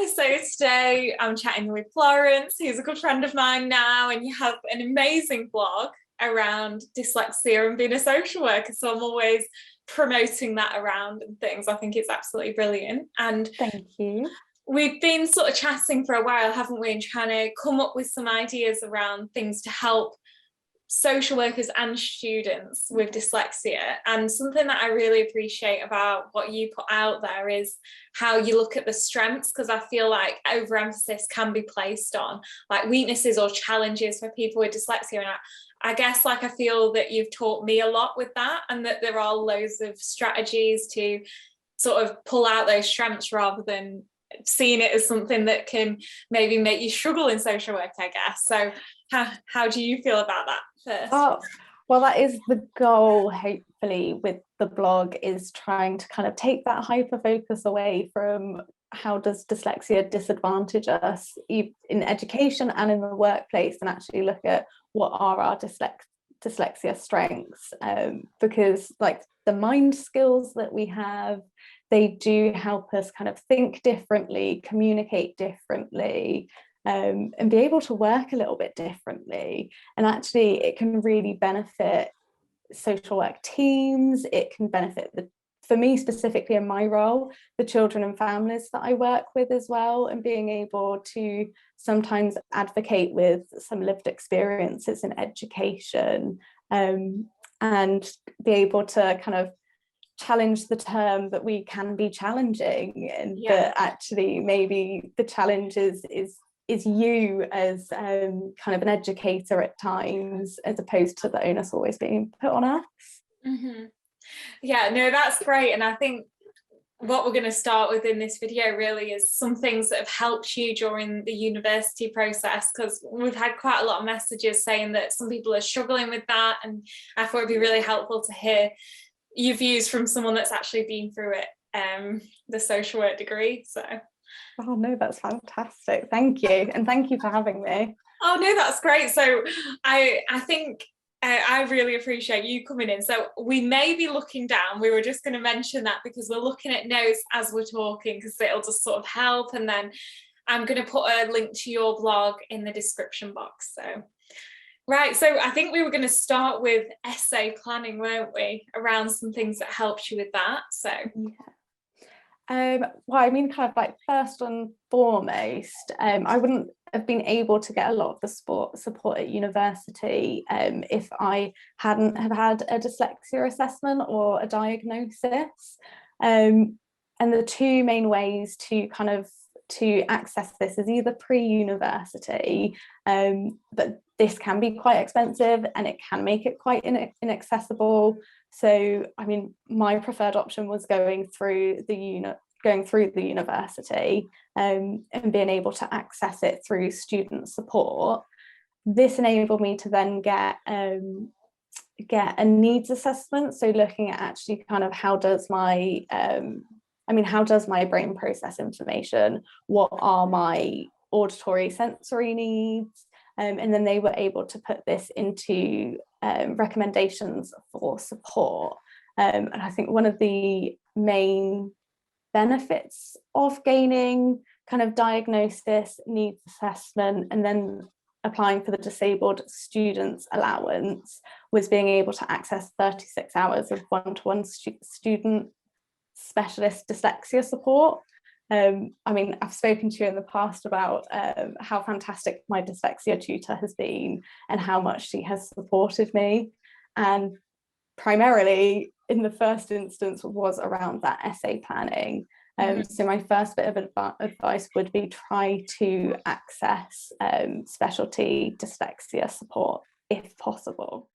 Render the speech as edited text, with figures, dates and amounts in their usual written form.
Hi, so today I'm chatting with Florence, who's a good friend of mine now, and you have an amazing blog around dyslexia and being a social worker. So I'm always promoting that around and things. I think it's absolutely brilliant. And thank you. we've been sort of chatting for a while, haven't we, and trying to come up with some ideas around things to help social workers and students with dyslexia. And something that I really appreciate about what you put out there is how you look at the strengths, because I feel like overemphasis can be placed on like weaknesses or challenges for people with dyslexia. And I guess like I feel that you've taught me a lot with that, and that there are loads of strategies to sort of pull out those strengths rather than seeing it as something that can maybe make you struggle in social work, I guess. So how do you feel about that first? Well, that is the goal, hopefully, with the blog, is trying to kind of take that hyper focus away from how does dyslexia disadvantage us in education and in the workplace, and actually look at what are our dyslexia strengths, because like the mind skills that we have, they do help us kind of think differently, communicate differently, and be able to work a little bit differently. And actually it can really benefit social work teams. It can benefit for me specifically in my role, the children and families that I work with as well, and being able to sometimes advocate with some lived experiences in education, and be able to kind of challenge the term that we can be challenging, and that actually maybe the challenge is you as kind of an educator at times, as opposed to the onus always being put on us. Mm-hmm. Yeah, no, that's great. And I think what we're going to start with in this video really is some things that have helped you during the university process, because we've had quite a lot of messages saying that some people are struggling with that, and I thought it'd be really helpful to hear your views from someone that's actually been through it, the social work degree. So oh no, that's fantastic, thank you, and thank you for having me. Oh no, that's great. So I think I really appreciate you coming in. So we may be looking down. We were just going to mention that because we're looking at notes as we're talking, because it'll just sort of help. And then I'm going to put a link to your blog in the description box. So right, so I think we were going to start with essay planning, weren't we, around some things that helped you with that. So well, I mean, kind of like first and foremost, I wouldn't have been able to get a lot of the support at university if I hadn't have had a dyslexia assessment or a diagnosis. And the two main ways to access this is either pre-university, but this can be quite expensive and it can make it quite inaccessible. So, I mean, my preferred option was going through the university, and being able to access it through student support. This enabled me to then get a needs assessment. So looking at actually kind of how does my brain process information? What are my auditory sensory needs? And then they were able to put this into recommendations for support. And I think one of the main benefits of gaining kind of diagnosis, needs assessment, and then applying for the disabled students allowance was being able to access 36 hours of one-to-one student specialist dyslexia support. I mean, I've spoken to you in the past about how fantastic my dyslexia tutor has been and how much she has supported me. And primarily in the first instance was around that essay planning. So my first bit of advice would be try to access specialty dyslexia support if possible.